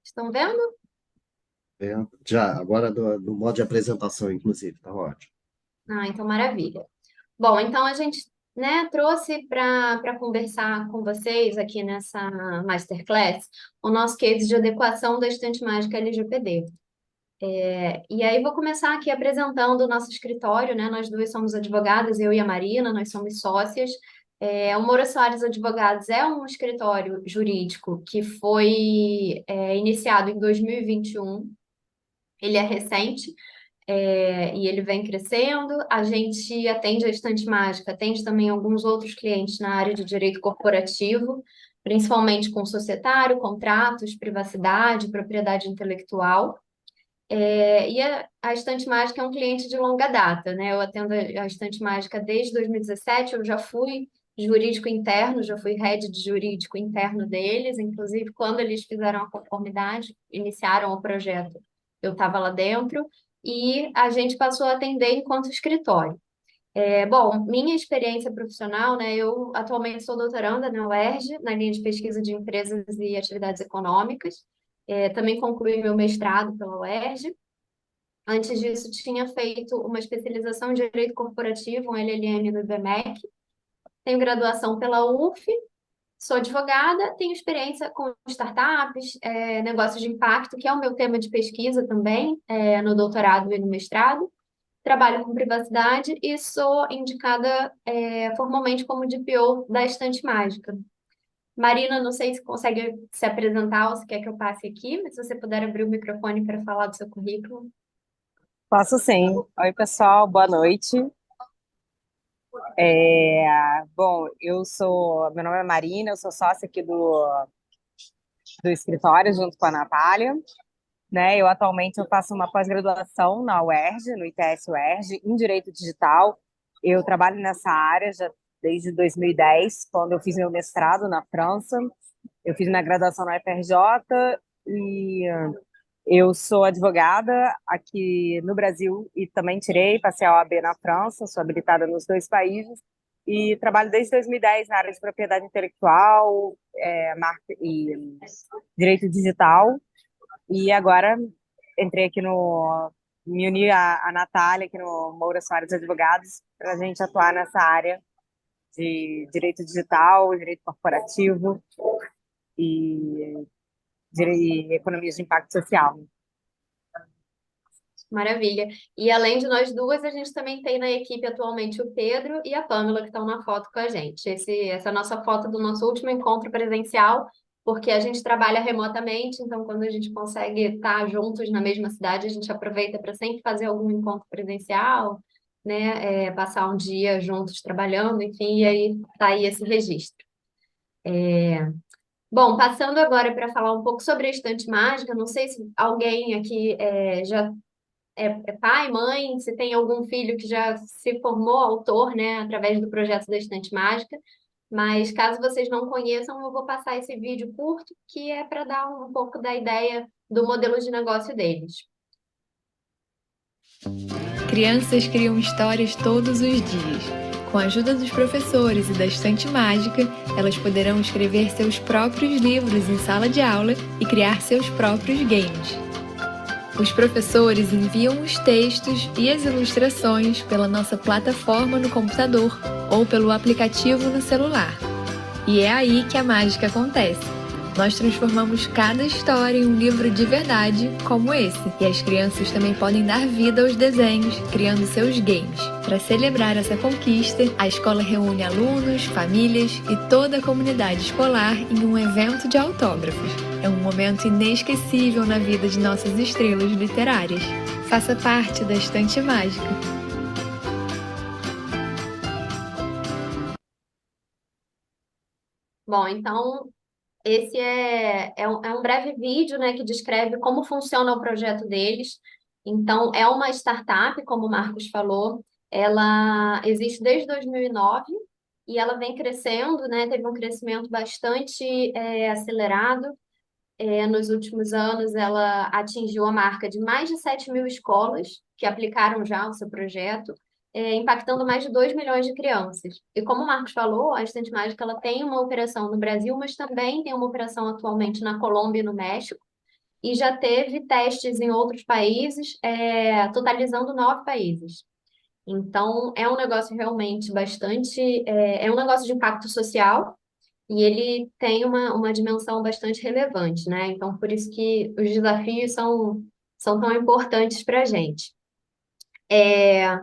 Estão vendo? Já, agora do modo de apresentação, inclusive, tá ótimo. Ah, então maravilha. Bom, então a gente, né, trouxe para conversar com vocês aqui nessa masterclass o nosso case de adequação da estante mágica LGPD. E aí vou começar aqui apresentando o nosso escritório, né? Nós duas somos advogadas, eu e a Marina, nós somos sócias. O Moura Soares Advogados é um escritório jurídico que foi iniciado em 2021. Ele é recente, e ele vem crescendo. A gente atende a Estante Mágica, atende também alguns outros clientes na área de direito corporativo, principalmente com societário, contratos, privacidade, propriedade intelectual. E a Estante Mágica é um cliente de longa data, né? Eu atendo a Estante Mágica desde 2017, eu já fui jurídico interno, já fui head de jurídico interno deles, inclusive quando eles fizeram a conformidade, iniciaram o projeto, eu estava lá dentro, e a gente passou a atender enquanto escritório. Bom, minha experiência profissional, né? Eu atualmente sou doutoranda na UERJ, na linha de pesquisa de empresas e atividades econômicas. Também concluí meu mestrado pela UERJ. Antes disso, tinha feito uma especialização em Direito Corporativo, um LLM no IBMEC. Tenho graduação pela UF, sou advogada, tenho experiência com startups, negócios de impacto, que é o meu tema de pesquisa também, no doutorado e no mestrado. Trabalho com privacidade e sou indicada, formalmente como DPO da Estante Mágica. Marina, não sei se consegue se apresentar ou se quer que eu passe aqui, mas se você puder abrir o microfone para falar do seu currículo. Posso sim. Oi, pessoal, boa noite. Bom, meu nome é Marina, eu sou sócia aqui do escritório junto com a Natália, né? Eu atualmente faço uma pós-graduação na UERJ, no ITS UERJ, em Direito Digital. Eu trabalho nessa área já desde 2010, quando eu fiz meu mestrado na França. Eu fiz minha graduação na UFRJ e eu sou advogada aqui no Brasil e também passei a OAB na França, sou habilitada nos dois países e trabalho desde 2010 na área de propriedade intelectual, marca e direito digital. E agora entrei aqui me uni a Natália aqui no Moura Soares Advogados para a gente atuar nessa área de direito digital, direito corporativo e, e economias de impacto social. Maravilha. E além de nós duas, a gente também tem na equipe atualmente o Pedro e a Pamela, que estão na foto com a gente. Essa é a nossa foto do nosso último encontro presencial, porque a gente trabalha remotamente, então quando a gente consegue estar juntos na mesma cidade, a gente aproveita para sempre fazer algum encontro presencial, né? Passar um dia juntos trabalhando, enfim, e aí tá aí esse registro. Bom, passando agora para falar um pouco sobre a Estante Mágica, não sei se alguém aqui já é pai, mãe, se tem algum filho que já se formou autor, né, através do projeto da Estante Mágica. Mas caso vocês não conheçam, eu vou passar esse vídeo curto, que é para dar um pouco da ideia do modelo de negócio deles. Crianças criam histórias todos os dias. Com a ajuda dos professores e da Estante Mágica, elas poderão escrever seus próprios livros em sala de aula e criar seus próprios games. Os professores enviam os textos e as ilustrações pela nossa plataforma no computador ou pelo aplicativo no celular. E é aí que a mágica acontece. Nós transformamos cada história em um livro de verdade, como esse. E as crianças também podem dar vida aos desenhos, criando seus games. Para celebrar essa conquista, a escola reúne alunos, famílias e toda a comunidade escolar em um evento de autógrafos. É um momento inesquecível na vida de nossas estrelas literárias. Faça parte da Estante Mágica. Bom, então esse é um breve vídeo, né, que descreve como funciona o projeto deles. Então, é uma startup, como o Marcos falou, ela existe desde 2009 e ela vem crescendo, né, teve um crescimento bastante acelerado. Nos últimos anos, ela atingiu a marca de mais de 7 mil escolas que aplicaram já o seu projeto, impactando mais de 2 milhões de crianças. E como o Marcos falou, a Estante Mágica ela tem uma operação no Brasil, mas também tem uma operação atualmente na Colômbia e no México. e já teve testes em outros países, totalizando 9 países. Então, é um negócio realmente bastante, é um negócio de impacto social e ele tem uma dimensão bastante relevante, né? Então, por isso que os desafios são tão importantes para a gente. É,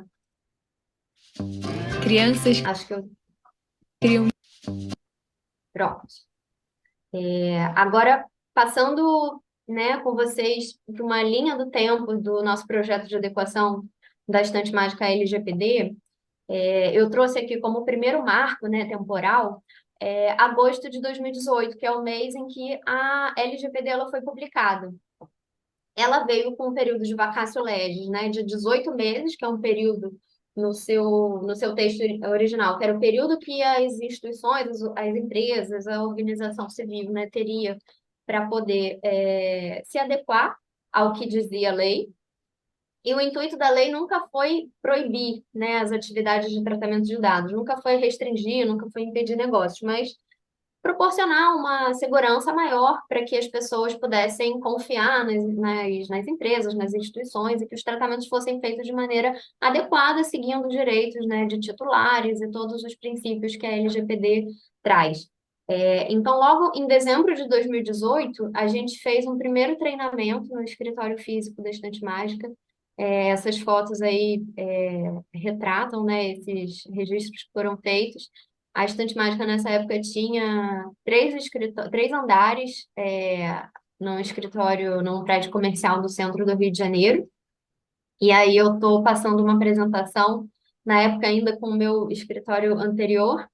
Crianças acho que eu. criam. Pronto. Agora, passando, né, com vocês para uma linha do tempo do nosso projeto de adequação da Estante Mágica LGPD, eu trouxe aqui como primeiro marco, né, temporal, agosto de 2018, que é o mês em que a LGPD ela foi publicada. Ela veio com um período de vacatio legis, né, de 18 meses, que é um período no seu texto original, que era o período que as instituições, as empresas, a organização civil, né, teria para poder se adequar ao que dizia a lei. E o intuito da lei nunca foi proibir, né, as atividades de tratamento de dados, nunca foi restringir, nunca foi impedir negócios, mas proporcionar uma segurança maior para que as pessoas pudessem confiar nas empresas, nas instituições, e que os tratamentos fossem feitos de maneira adequada, seguindo os direitos, né, de titulares e todos os princípios que a LGPD traz. Então, logo em dezembro de 2018, a gente fez um primeiro treinamento no escritório físico da Estante Mágica. Essas fotos aí retratam, né, esses registros que foram feitos. A Estante Mágica nessa época tinha três andares num escritório, num prédio comercial do centro do Rio de Janeiro. E aí eu estou passando uma apresentação, na época ainda com o meu escritório anterior,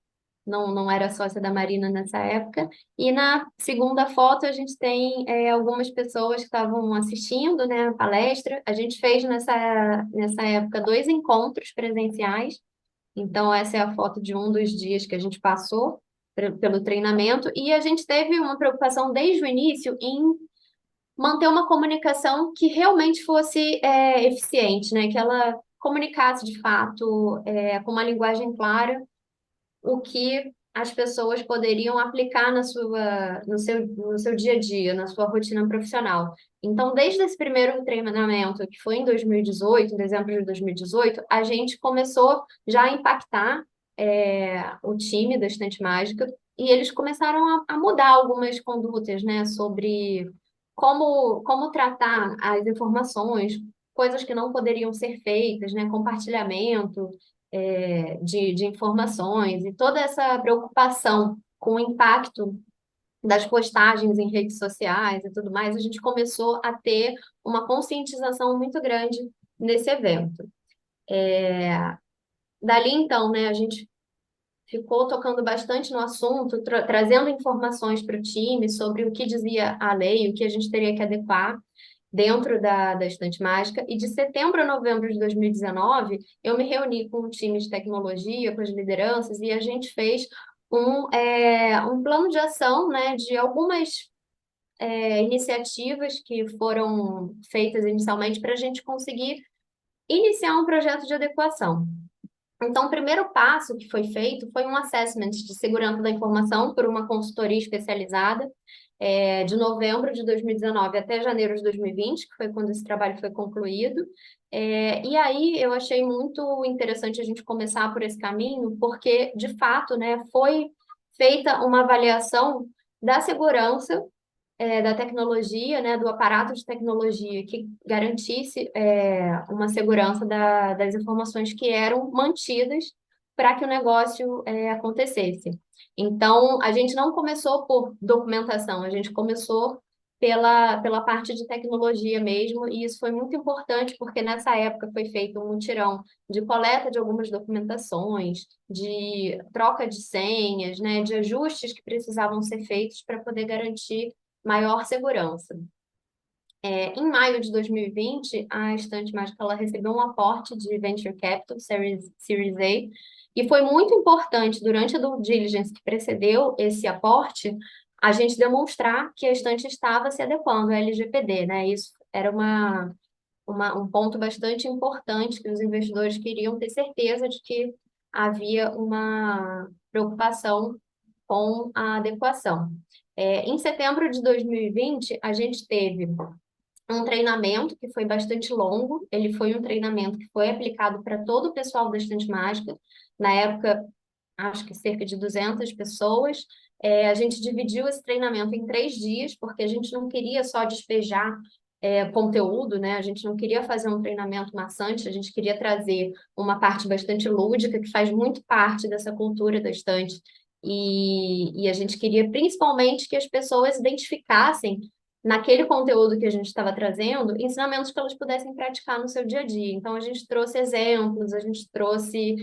não era sócia da Marina nessa época. E na segunda foto a gente tem algumas pessoas que estavam assistindo, né, a palestra. A gente fez nessa época 2 encontros presenciais. Então, essa é a foto de um dos dias que a gente passou pelo treinamento, e a gente teve uma preocupação desde o início em manter uma comunicação que realmente fosse eficiente, né? Que ela comunicasse de fato, com uma linguagem clara, o que as pessoas poderiam aplicar no seu dia a dia, na sua rotina profissional. Então, desde esse primeiro treinamento, que foi em 2018, em dezembro de 2018, a gente começou já a impactar o time da Estante Mágica, e eles começaram a mudar algumas condutas, né, sobre como tratar as informações, coisas que não poderiam ser feitas, né, compartilhamento de informações, e toda essa preocupação com o impacto das postagens em redes sociais e tudo mais, a gente começou a ter uma conscientização muito grande nesse evento. Dali, então, né, a gente ficou tocando bastante no assunto, trazendo informações para o time sobre o que dizia a lei, o que a gente teria que adequar dentro da Estante Mágica. E de setembro a novembro de 2019, eu me reuni com o time de tecnologia, com as lideranças, e a gente fez um plano de ação, né, de algumas iniciativas que foram feitas inicialmente para a gente conseguir iniciar um projeto de adequação. Então, o primeiro passo que foi feito foi um assessment de segurança da informação por uma consultoria especializada, de novembro de 2019 até janeiro de 2020, que foi quando esse trabalho foi concluído. E aí eu achei muito interessante a gente começar por esse caminho, porque, de fato, né, foi feita uma avaliação da segurança da tecnologia, né, do aparato de tecnologia que garantisse uma segurança das informações que eram mantidas para que o negócio acontecesse. Então, a gente não começou por documentação, a gente começou pela parte de tecnologia mesmo, e isso foi muito importante porque nessa época foi feito um mutirão de coleta de algumas documentações, de troca de senhas, né, de ajustes que precisavam ser feitos para poder garantir maior segurança. Em maio de 2020, a Estante Mágica ela recebeu um aporte de Venture Capital, Series A, e foi muito importante, durante a due diligence que precedeu esse aporte, a gente demonstrar que a estante estava se adequando à LGPD, né? Isso era um ponto bastante importante, que os investidores queriam ter certeza de que havia uma preocupação com a adequação. Em setembro de 2020, a gente teve um treinamento que foi bastante longo. Ele foi um treinamento que foi aplicado para todo o pessoal da Estante Mágica. Na época, acho que cerca de 200 pessoas. A gente dividiu esse treinamento em 3 dias, porque a gente não queria só despejar conteúdo, né? A gente não queria fazer um treinamento maçante, a gente queria trazer uma parte bastante lúdica, que faz muito parte dessa cultura da estante. E a gente queria principalmente que as pessoas identificassem naquele conteúdo que a gente estava trazendo, ensinamentos que elas pudessem praticar no seu dia a dia. Então, a gente trouxe exemplos, a gente trouxe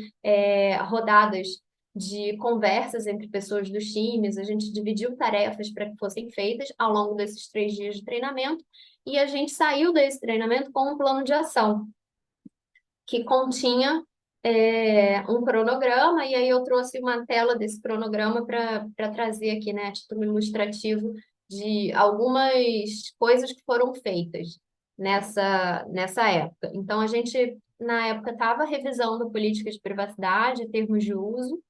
rodadas de conversas entre pessoas dos times, a gente dividiu tarefas para que fossem feitas ao longo desses 3 dias de treinamento, e a gente saiu desse treinamento com um plano de ação que continha um cronograma, e aí eu trouxe uma tela desse cronograma para trazer aqui, né, a título ilustrativo de algumas coisas que foram feitas nessa época. Então, a gente, na época, estava revisando políticas de privacidade, termos de uso.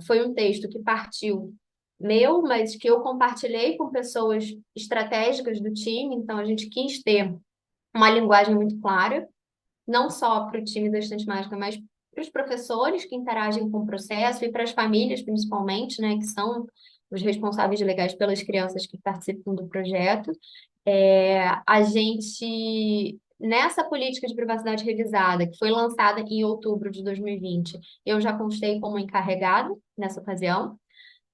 Foi um texto que partiu meu, mas que eu compartilhei com pessoas estratégicas do time, então a gente quis ter uma linguagem muito clara, não só para o time da Estante Mágica, mas para os professores que interagem com o processo e para as famílias, principalmente, né, que são os responsáveis legais pelas crianças que participam do projeto. A gente, nessa política de privacidade revisada, que foi lançada em outubro de 2020, eu já constei como encarregada nessa ocasião.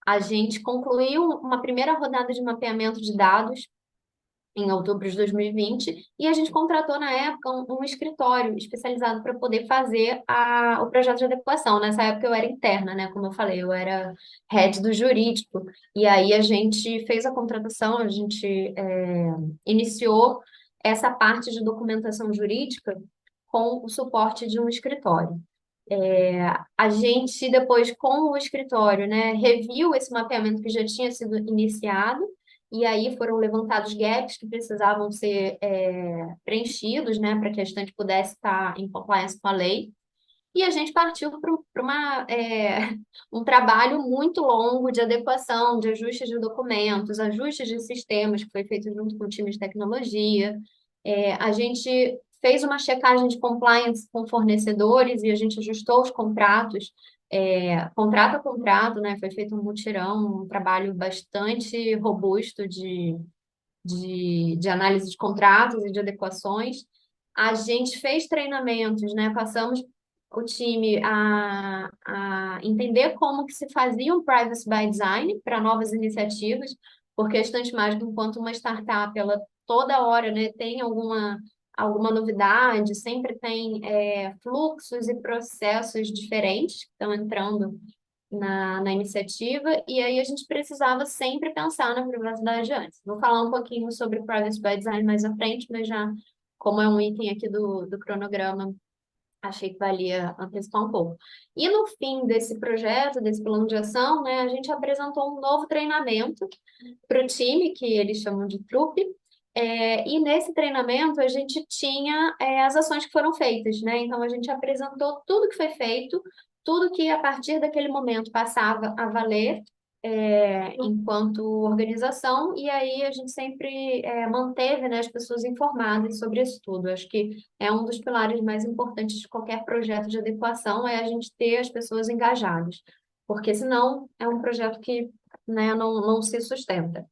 A gente concluiu uma primeira rodada de mapeamento de dados em outubro de 2020, e a gente contratou, na época, um escritório especializado para poder fazer o projeto de adequação. Nessa época eu era interna, né? Como eu falei, eu era head do jurídico, e aí a gente fez a contratação, a gente iniciou essa parte de documentação jurídica com o suporte de um escritório. A gente, depois, com o escritório, né, reviu esse mapeamento que já tinha sido iniciado, e aí foram levantados gaps que precisavam ser preenchidos, né, para que a estante pudesse estar em compliance com a lei. E a gente partiu para um trabalho muito longo de adequação, de ajustes de documentos, ajustes de sistemas, que foi feito junto com o time de tecnologia. A gente fez uma checagem de compliance com fornecedores e a gente ajustou os contratos, contrato a contrato, né? Foi feito um mutirão, um trabalho bastante robusto de análise de contratos e de adequações. A gente fez treinamentos, né? Passamos o time a entender como que se fazia um privacy by design para novas iniciativas, porque a Estante Mágica, enquanto uma startup, ela toda hora, né, tem alguma novidade, sempre tem fluxos e processos diferentes que estão entrando na iniciativa, e aí a gente precisava sempre pensar na privacidade antes. Vou falar um pouquinho sobre Privacy by Design mais à frente, mas já, como é um item aqui do cronograma, achei que valia antecipar um pouco. E no fim desse projeto, desse plano de ação, né, a gente apresentou um novo treinamento para o time, que eles chamam de trupe, e nesse treinamento a gente tinha as ações que foram feitas, né? Então a gente apresentou tudo que foi feito, tudo que a partir daquele momento passava a valer enquanto organização, e aí a gente sempre manteve, né, as pessoas informadas sobre isso tudo. Acho que é um dos pilares mais importantes de qualquer projeto de adequação, é a gente ter as pessoas engajadas, porque senão é um projeto que, né, não se sustenta.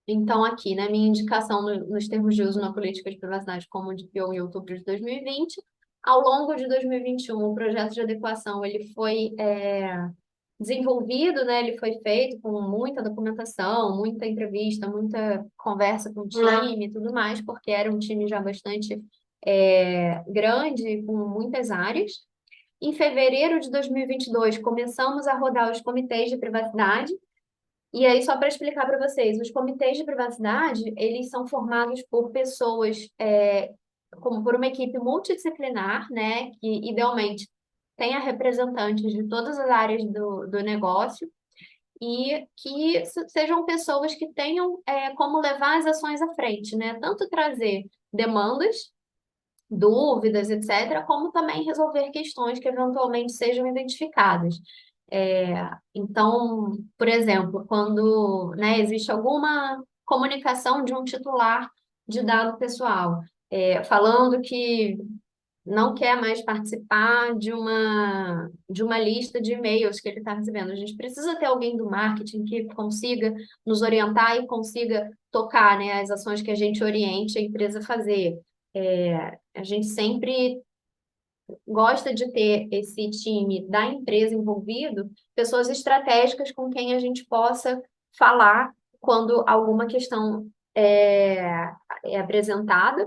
Então, aqui, né, minha indicação nos termos de uso na política de privacidade como DPO em outubro de 2020. Ao longo de 2021, o projeto de adequação ele foi desenvolvido, né, ele foi feito com muita documentação, muita entrevista, muita conversa com o time e tudo mais, porque era um time já bastante grande, com muitas áreas. Em fevereiro de 2022, começamos a rodar os comitês de privacidade. E aí, só para explicar para vocês, os comitês de privacidade, eles são formados por pessoas, como por uma equipe multidisciplinar, né, que idealmente tenha representantes de todas as áreas do negócio e que sejam pessoas que tenham como levar as ações à frente, né, tanto trazer demandas, dúvidas, etc., como também resolver questões que eventualmente sejam identificadas. Então, por exemplo, quando, né, existe alguma comunicação de um titular de dado pessoal, falando que não quer mais participar de uma lista de e-mails que ele está recebendo. A gente precisa ter alguém do marketing que consiga nos orientar e consiga tocar, né, as ações que a gente oriente a empresa a fazer. A gente sempre gosta de ter esse time da empresa envolvido, pessoas estratégicas com quem a gente possa falar quando alguma questão é apresentada,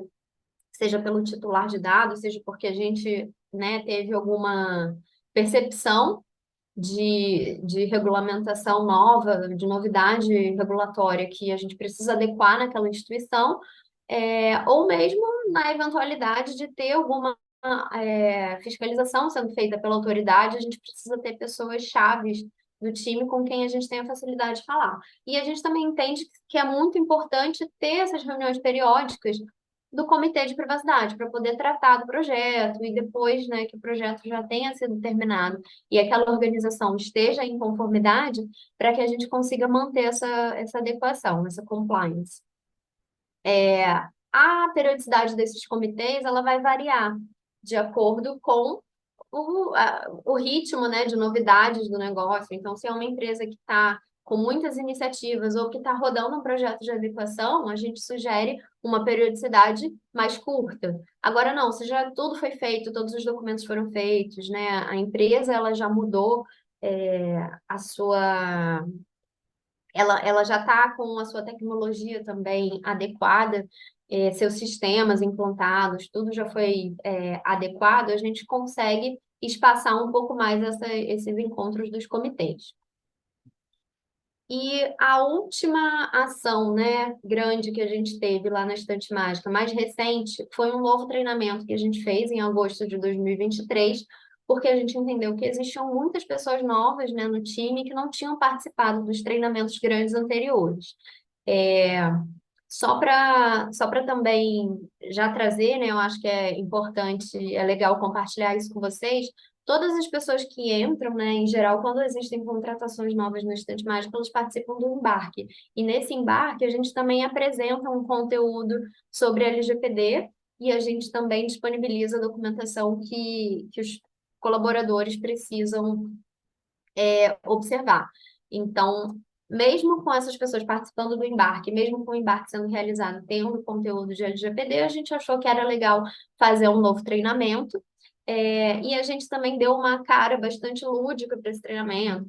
seja pelo titular de dados, seja porque a gente, né, teve alguma percepção de regulamentação nova, de novidade regulatória que a gente precisa adequar naquela instituição, ou mesmo na eventualidade de ter alguma fiscalização sendo feita pela autoridade, a gente precisa ter pessoas chaves do time com quem a gente tem a facilidade de falar. E a gente também entende que é muito importante ter essas reuniões periódicas do comitê de privacidade para poder tratar do projeto e depois, né, que o projeto já tenha sido terminado e aquela organização esteja em conformidade, para que a gente consiga manter essa adequação, essa compliance. A periodicidade desses comitês ela vai variar de acordo com o ritmo, né, de novidades do negócio. Então, se é uma empresa que está com muitas iniciativas ou que está rodando um projeto de adequação, a gente sugere uma periodicidade mais curta. Agora, não, se já tudo foi feito, todos os documentos foram feitos, né, a empresa ela já mudou a sua ela já está com a sua tecnologia também adequada, seus sistemas implantados, tudo já foi adequado, a gente consegue espaçar um pouco mais esses encontros dos comitês. E a última ação, né, grande que a gente teve lá na Estante Mágica, mais recente, foi um novo treinamento que a gente fez em agosto de 2023, porque a gente entendeu que existiam muitas pessoas novas, né, no time que não tinham participado dos treinamentos grandes anteriores. É, só para também já trazer, né, eu acho que é importante, é legal compartilhar isso com vocês. Todas as pessoas que entram, né, em geral, quando existem contratações novas no Estante Mágico, elas participam do embarque. E nesse embarque, a gente também apresenta um conteúdo sobre LGPD e a gente também disponibiliza a documentação que os colaboradores precisam observar. Então, mesmo com essas pessoas participando do embarque, mesmo com o embarque sendo realizado tendo conteúdo de LGPD, a gente achou que era legal fazer um novo treinamento. E a gente também deu uma cara bastante lúdica para esse treinamento,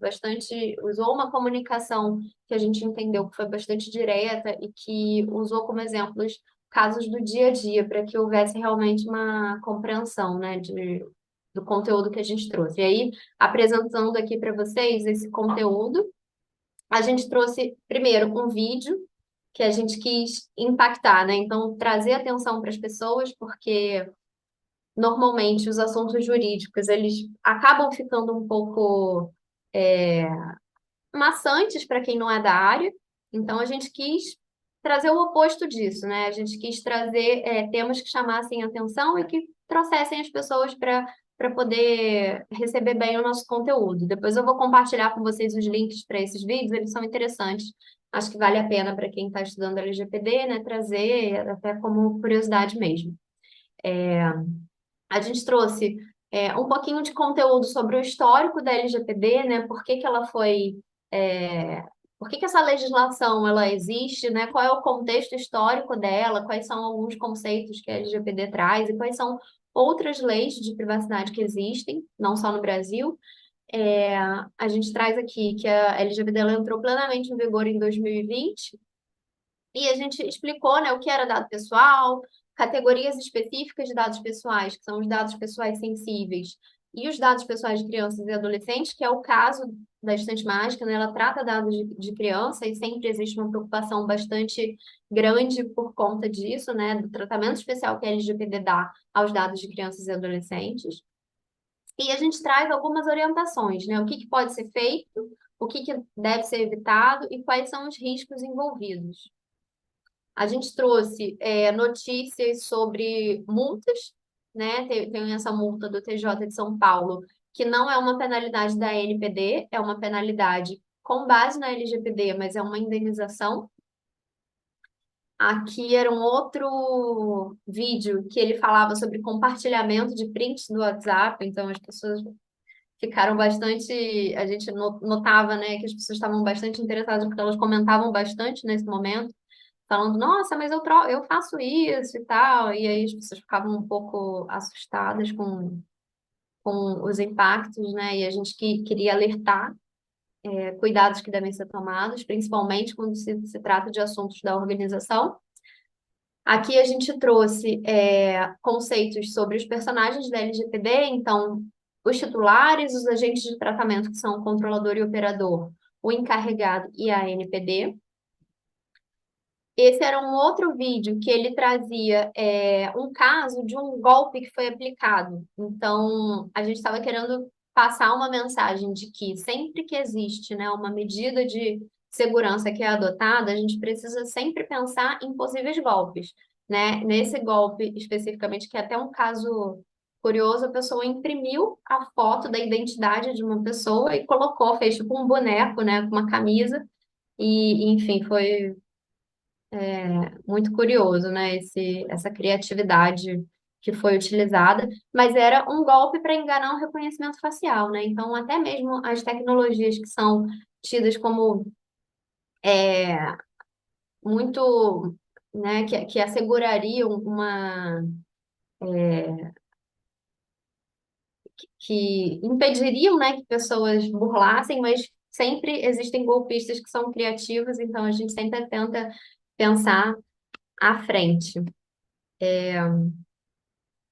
usou uma comunicação que a gente entendeu que foi bastante direta e que usou como exemplos casos do dia a dia, para que houvesse realmente uma compreensão, né, do conteúdo que a gente trouxe. E aí, apresentando aqui para vocês esse conteúdo, a gente trouxe primeiro um vídeo que a gente quis impactar, né? Então, trazer atenção para as pessoas, porque normalmente os assuntos jurídicos eles acabam ficando um pouco maçantes para quem não é da área. Então, a gente quis trazer o oposto disso, né? A gente quis trazer temas que chamassem atenção e que trouxessem as pessoas para poder receber bem o nosso conteúdo. Depois eu vou compartilhar com vocês os links para esses vídeos, eles são interessantes. Acho que vale a pena para quem está estudando LGPD, né? Trazer até como curiosidade mesmo. A gente trouxe um pouquinho de conteúdo sobre o histórico da LGPD, né? Por que que ela foi, por que que essa legislação ela existe, né? Qual é o contexto histórico dela? Quais são alguns conceitos que a LGPD traz e quais são outras leis de privacidade que existem, não só no Brasil. A gente traz aqui que a LGPD ela entrou plenamente em vigor em 2020 e a gente explicou, né, o que era dado pessoal, categorias específicas de dados pessoais, que são os dados pessoais sensíveis, e os dados pessoais de crianças e adolescentes, que é o caso da Estante Mágica, né? Ela trata dados de criança e sempre existe uma preocupação bastante grande por conta disso, né? Do tratamento especial que a LGPD dá aos dados de crianças e adolescentes. E a gente traz algumas orientações, né? O que pode ser feito, o que deve ser evitado e quais são os riscos envolvidos. A gente trouxe notícias sobre multas, né? Tem essa multa do TJ de São Paulo, que não é uma penalidade da NPD, é uma penalidade com base na LGPD, mas é uma indenização. Aqui era um outro vídeo que ele falava sobre compartilhamento de prints do WhatsApp, então as pessoas ficaram bastante, a gente notava, né, que as pessoas estavam bastante interessadas porque elas comentavam bastante nesse momento, falando, nossa, mas eu faço isso e tal, e aí as pessoas ficavam um pouco assustadas com os impactos, né, e a gente queria alertar cuidados que devem ser tomados, principalmente quando se trata de assuntos da organização. Aqui a gente trouxe conceitos sobre os personagens da LGPD, então, os titulares, os agentes de tratamento, que são o controlador e o operador, o encarregado e a ANPD. Esse era um outro vídeo que ele trazia um caso de um golpe que foi aplicado. Então, a gente estava querendo passar uma mensagem de que sempre que existe, né, uma medida de segurança que é adotada, a gente precisa sempre pensar em possíveis golpes, né? Nesse golpe especificamente, que é até um caso curioso, a pessoa imprimiu a foto da identidade de uma pessoa e colocou, fez tipo um boneco, né, com uma camisa, e enfim, foi muito curioso, né, essa criatividade que foi utilizada, mas era um golpe para enganar o reconhecimento facial, né? Então, até mesmo as tecnologias que são tidas como muito, né, que assegurariam que impediriam, né, que pessoas burlassem, mas sempre existem golpistas que são criativos, então a gente sempre tenta pensar à frente.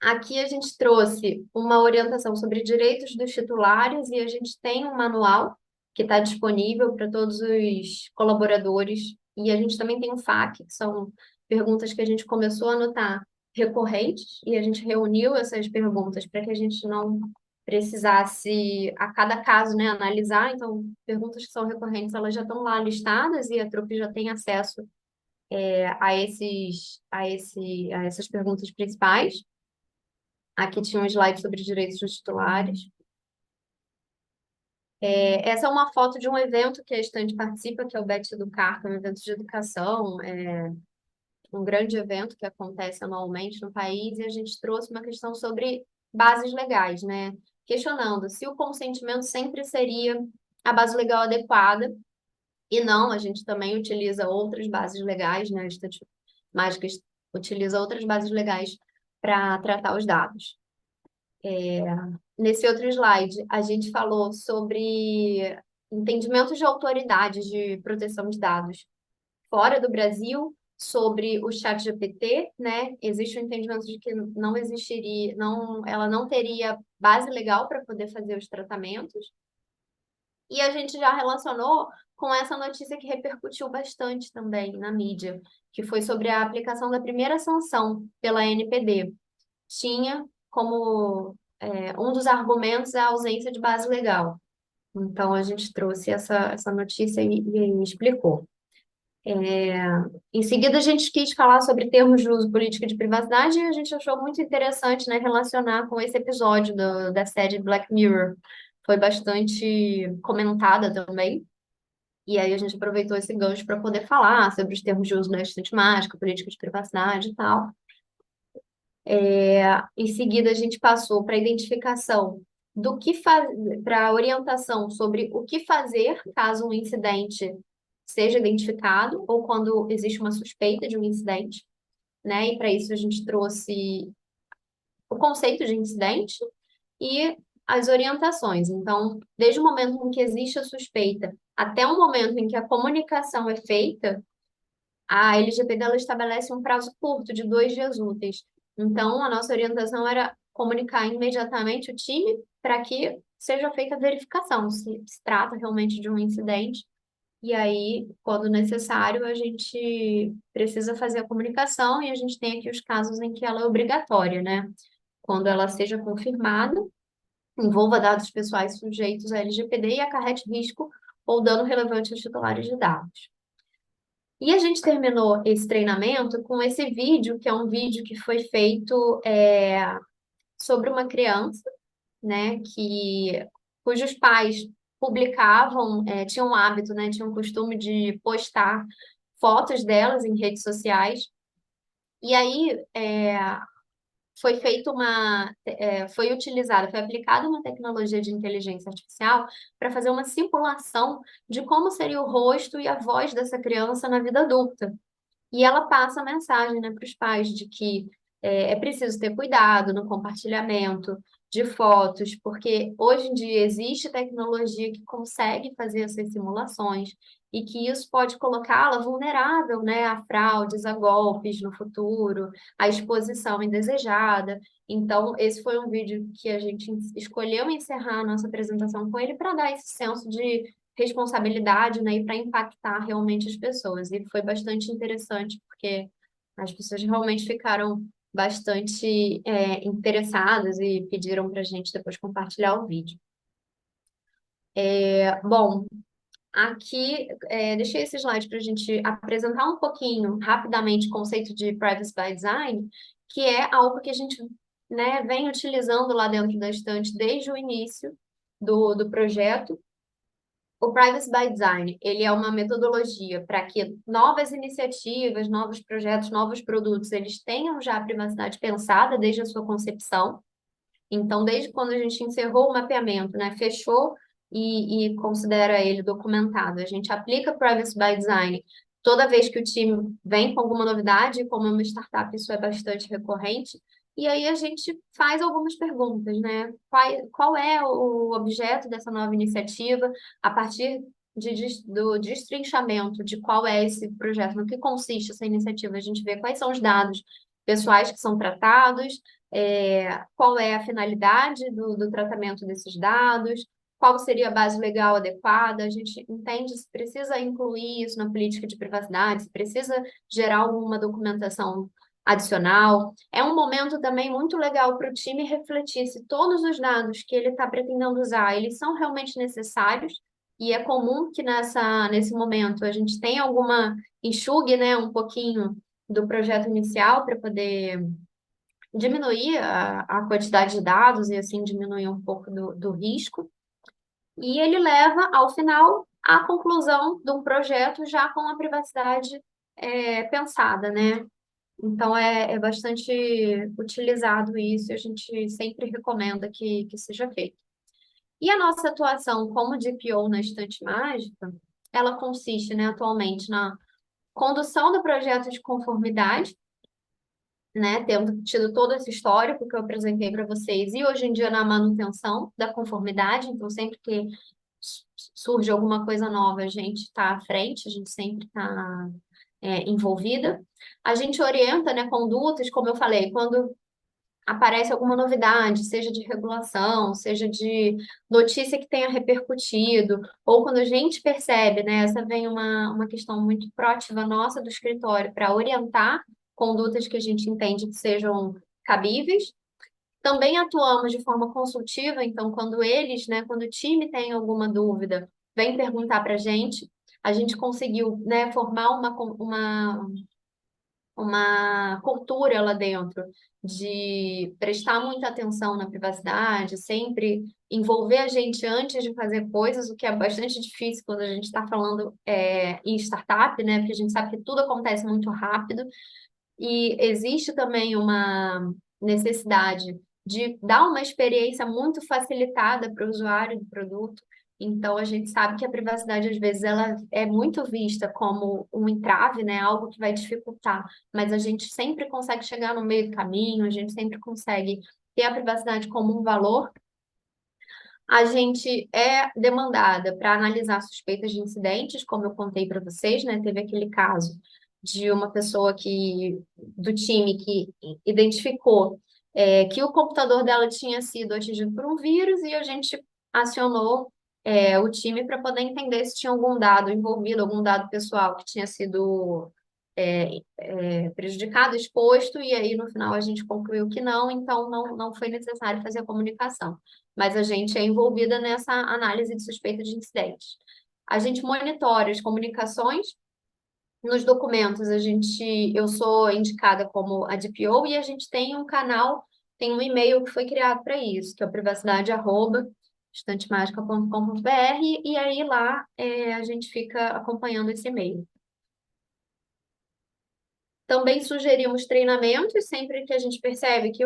Aqui a gente trouxe uma orientação sobre direitos dos titulares e a gente tem um manual que está disponível para todos os colaboradores. E a gente também tem um FAQ, que são perguntas que a gente começou a anotar recorrentes, e a gente reuniu essas perguntas para que a gente não precisasse, a cada caso, né, analisar. Então, perguntas que são recorrentes, elas já estão lá listadas e a trupe já tem acesso a essas perguntas principais. Aqui tinha um slide sobre direitos dos titulares. Essa é uma foto de um evento que a estante participa, que é o Bet Educar, que é um evento de educação, um grande evento que acontece anualmente no país, e a gente trouxe uma questão sobre bases legais, né? Questionando se o consentimento sempre seria a base legal adequada, e não, a gente também utiliza outras bases legais, né? A estante mágica utiliza outras bases legais para tratar os dados. Nesse outro slide, a gente falou sobre entendimentos de autoridade de proteção de dados fora do Brasil, sobre o ChatGPT, né? Existe o entendimento de que não existiria, ela não teria base legal para poder fazer os tratamentos. E a gente já relacionou com essa notícia que repercutiu bastante também na mídia, que foi sobre a aplicação da primeira sanção pela NPD. Tinha como um dos argumentos a ausência de base legal. Então, a gente trouxe essa notícia e explicou. Em seguida, a gente quis falar sobre termos de uso político de privacidade e a gente achou muito interessante, né, relacionar com esse episódio da série Black Mirror. Foi bastante comentada também. E aí a gente aproveitou esse gancho para poder falar sobre os termos de uso da estante mágica, política de privacidade e tal. Em seguida, a gente passou para a identificação do que para orientação sobre o que fazer caso um incidente seja identificado ou quando existe uma suspeita de um incidente, né? E para isso a gente trouxe o conceito de incidente e as orientações. Então, desde o momento em que existe a suspeita até o momento em que a comunicação é feita, a LGPD ela estabelece um prazo curto de 2 dias úteis. Então, a nossa orientação era comunicar imediatamente o time para que seja feita a verificação, se trata realmente de um incidente. E aí, quando necessário, a gente precisa fazer a comunicação e a gente tem aqui os casos em que ela é obrigatória, né? Quando ela seja confirmada, envolva dados pessoais sujeitos à LGPD e acarrete risco ou dano relevante aos titulares de dados. E a gente terminou esse treinamento com esse vídeo, que é um vídeo que foi feito sobre uma criança, né, cujos pais publicavam, tinham o hábito, né, tinham o costume de postar fotos delas em redes sociais. E aí foi feita foi utilizada, foi aplicada uma tecnologia de inteligência artificial para fazer uma simulação de como seria o rosto e a voz dessa criança na vida adulta. E ela passa a mensagem, né, para os pais de que é preciso ter cuidado no compartilhamento de fotos, porque hoje em dia existe tecnologia que consegue fazer essas simulações e que isso pode colocá-la vulnerável, né, a fraudes, a golpes no futuro, a exposição indesejada. Então, esse foi um vídeo que a gente escolheu encerrar a nossa apresentação com ele para dar esse senso de responsabilidade, né, e para impactar realmente as pessoas. E foi bastante interessante, porque as pessoas realmente ficaram bastante interessadas e pediram para a gente depois compartilhar o vídeo. Bom, aqui deixei esse slide para a gente apresentar um pouquinho, rapidamente, o conceito de Privacy by Design, que é algo que a gente, né, vem utilizando lá dentro da estante desde o início do projeto. O Privacy by Design, ele é uma metodologia para que novas iniciativas, novos projetos, novos produtos, eles tenham já a privacidade pensada desde a sua concepção. Então, desde quando a gente encerrou o mapeamento, né, fechou e considera ele documentado, a gente aplica Privacy by Design toda vez que o time vem com alguma novidade, como é uma startup, isso é bastante recorrente. E aí a gente faz algumas perguntas, né? Qual é o objeto dessa nova iniciativa, a partir do destrinchamento de qual é esse projeto, no que consiste essa iniciativa, a gente vê quais são os dados pessoais que são tratados, qual é a finalidade do tratamento desses dados, qual seria a base legal adequada, a gente entende se precisa incluir isso na política de privacidade, se precisa gerar alguma documentação adicional. É um momento também muito legal para o time refletir se todos os dados que ele está pretendendo usar, eles são realmente necessários, e é comum que nesse momento a gente tenha enxugue, né, um pouquinho do projeto inicial para poder diminuir a quantidade de dados e assim diminuir um pouco do risco. E ele leva, ao final, à conclusão de um projeto já com a privacidade pensada, né? Então, é bastante utilizado isso e a gente sempre recomenda que seja feito. E a nossa atuação como DPO na Estante Mágica, ela consiste, né, atualmente na condução do projeto de conformidade, né, tendo tido todo esse histórico que eu apresentei para vocês, e hoje em dia na manutenção da conformidade, então sempre que surge alguma coisa nova, a gente está à frente, a gente sempre está envolvida. A gente orienta, né, condutas, como eu falei, quando aparece alguma novidade, seja de regulação, seja de notícia que tenha repercutido, ou quando a gente percebe, né, essa vem uma questão muito proativa nossa do escritório para orientar condutas que a gente entende que sejam cabíveis. Também atuamos de forma consultiva, então quando eles, né, quando o time tem alguma dúvida, vem perguntar para a gente conseguiu, né, formar uma cultura lá dentro de prestar muita atenção na privacidade, sempre envolver a gente antes de fazer coisas, o que é bastante difícil quando a gente está falando em startup, né? Porque a gente sabe que tudo acontece muito rápido e existe também uma necessidade de dar uma experiência muito facilitada para o usuário do produto. Então, a gente sabe que a privacidade, às vezes, ela é muito vista como um entrave, né? Algo que vai dificultar, mas a gente sempre consegue chegar no meio do caminho, a gente sempre consegue ter a privacidade como um valor. A gente é demandada para analisar suspeitas de incidentes, como eu contei para vocês, né? Teve aquele caso de uma pessoa do time que identificou que o computador dela tinha sido atingido por um vírus e a gente acionou o time para poder entender se tinha algum dado envolvido, algum dado pessoal que tinha sido prejudicado, exposto, e aí no final a gente concluiu que não, então não foi necessário fazer a comunicação. Mas a gente é envolvida nessa análise de suspeita de incidentes. A gente monitora as comunicações. Nos documentos, eu sou indicada como a DPO e a gente tem um canal tem um e-mail que foi criado para isso, que é o privacidade@estantemágica.com.br, e aí lá a gente fica acompanhando esse e-mail. Também sugerimos treinamentos sempre que a gente percebe que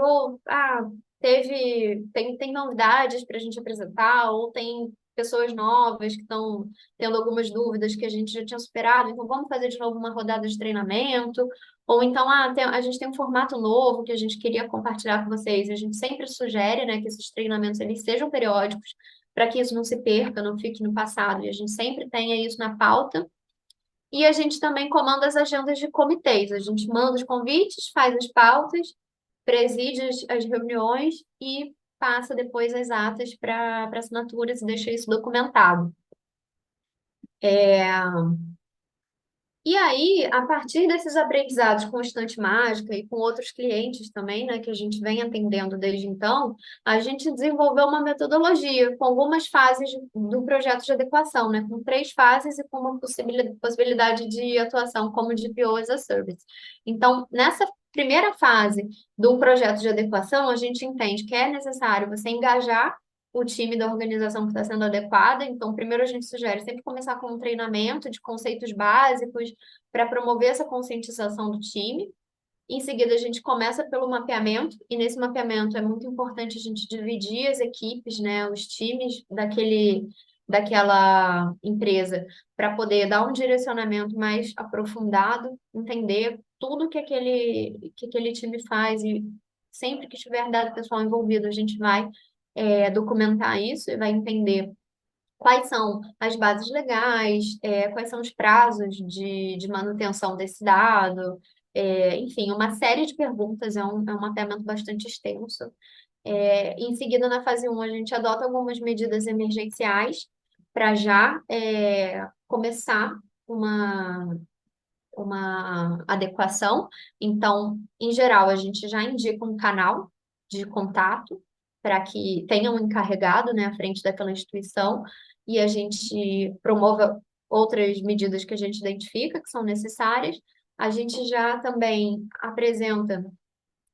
tem novidades para a gente apresentar, ou tem pessoas novas que estão tendo algumas dúvidas que a gente já tinha superado, então vamos fazer de novo uma rodada de treinamento, ou então a gente tem um formato novo que a gente queria compartilhar com vocês. A gente sempre sugere, né, que esses treinamentos eles sejam periódicos, para que isso não se perca, não fique no passado, e a gente sempre tenha isso na pauta. E a gente também comanda as agendas de comitês. A gente manda os convites, faz as pautas, preside as reuniões e passa depois as atas para assinaturas e deixa isso documentado. E aí, a partir desses aprendizados com o Estante Mágica e com outros clientes também, né, que a gente vem atendendo desde então, a gente desenvolveu uma metodologia com algumas fases do projeto de adequação, né, com 3 fases e com uma possibilidade de atuação como DPO as a Service. Então, nessa primeira fase do projeto de adequação, a gente entende que é necessário você engajar o time da organização que está sendo adequada. Então, primeiro a gente sugere sempre começar com um treinamento de conceitos básicos para promover essa conscientização do time. Em seguida, a gente começa pelo mapeamento, e nesse mapeamento é muito importante a gente dividir as equipes, né, os times daquela empresa, para poder dar um direcionamento mais aprofundado, entender tudo que aquele time faz, e sempre que tiver dado pessoal envolvido, a gente vai documentar isso e vai entender quais são as bases legais, quais são os prazos de manutenção desse dado, enfim, uma série de perguntas, é um mapeamento bastante extenso. Em seguida, na fase um a gente adota algumas medidas emergenciais para já começar uma adequação. Então, em geral, a gente já indica um canal de contato para que tenha um encarregado, né, à frente daquela instituição, e a gente promova outras medidas que a gente identifica que são necessárias. A gente já também apresenta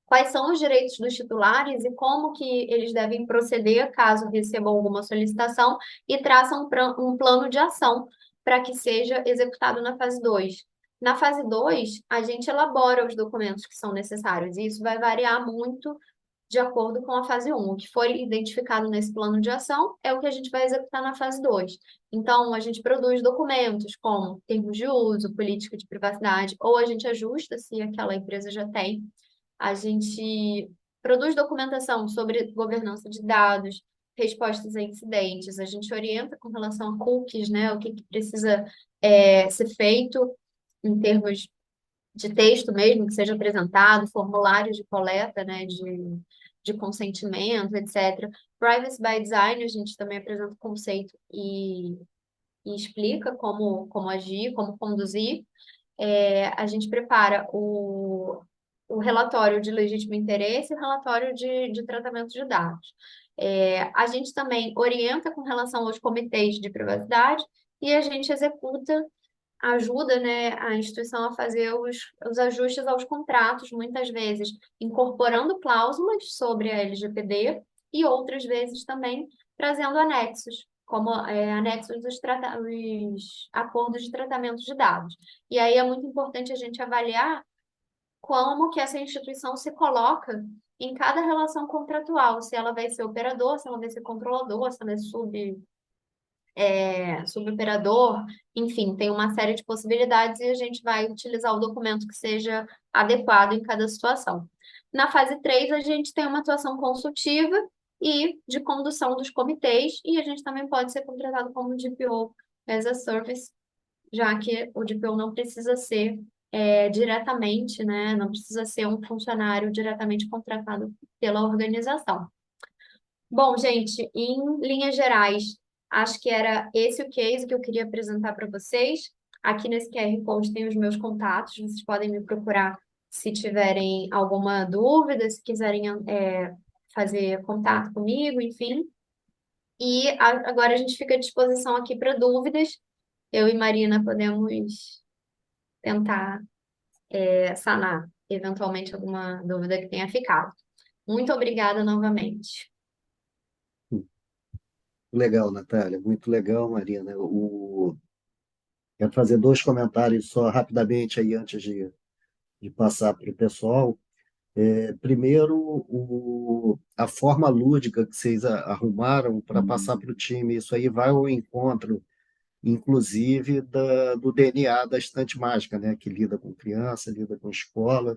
quais são os direitos dos titulares e como que eles devem proceder caso recebam alguma solicitação, e traça um plano de ação para que seja executado na fase 2. Na fase 2, a gente elabora os documentos que são necessários, e isso vai variar muito de acordo com a fase 1. O que for identificado nesse plano de ação é o que a gente vai executar na fase 2. Então, a gente produz documentos como termos de uso, política de privacidade, ou a gente ajusta se aquela empresa já tem. A gente produz documentação sobre governança de dados, respostas a incidentes, a gente orienta com relação a cookies, né, o que precisa ser feito em termos de texto mesmo, que seja apresentado, formulários de coleta, né, de consentimento, etc. Privacy by Design, a gente também apresenta o conceito e explica como agir, como conduzir. A gente prepara o relatório de legítimo interesse e o relatório de tratamento de dados. A gente também orienta com relação aos comitês de privacidade, e a gente ajuda, né, a instituição a fazer os ajustes aos contratos, muitas vezes incorporando cláusulas sobre a LGPD, e outras vezes também trazendo anexos, como anexos dos os acordos de tratamento de dados. E aí é muito importante a gente avaliar como que essa instituição se coloca em cada relação contratual, se ela vai ser operador, se ela vai ser controlador, se ela é suboperador, enfim, tem uma série de possibilidades, e a gente vai utilizar o documento que seja adequado em cada situação. Na fase 3, a gente tem uma atuação consultiva e de condução dos comitês, e a gente também pode ser contratado como DPO as a Service, já que o DPO não precisa ser diretamente, né, não precisa ser um funcionário diretamente contratado pela organização. Bom, gente, em linhas gerais, acho que era esse o case que eu queria apresentar para vocês. Aqui nesse QR Code tem os meus contatos, vocês podem me procurar se tiverem alguma dúvida, se quiserem fazer contato comigo, enfim. E agora a gente fica à disposição aqui para dúvidas. Eu e Marina podemos tentar sanar eventualmente alguma dúvida que tenha ficado. Muito obrigada novamente. Legal, Natália, muito legal, Marina. Quero fazer dois comentários só rapidamente aí antes de passar para o pessoal. Primeiro, a forma lúdica que vocês arrumaram para passar para o time, isso aí vai ao encontro, inclusive, do DNA da Estante Mágica, né? Que lida com criança, lida com escola.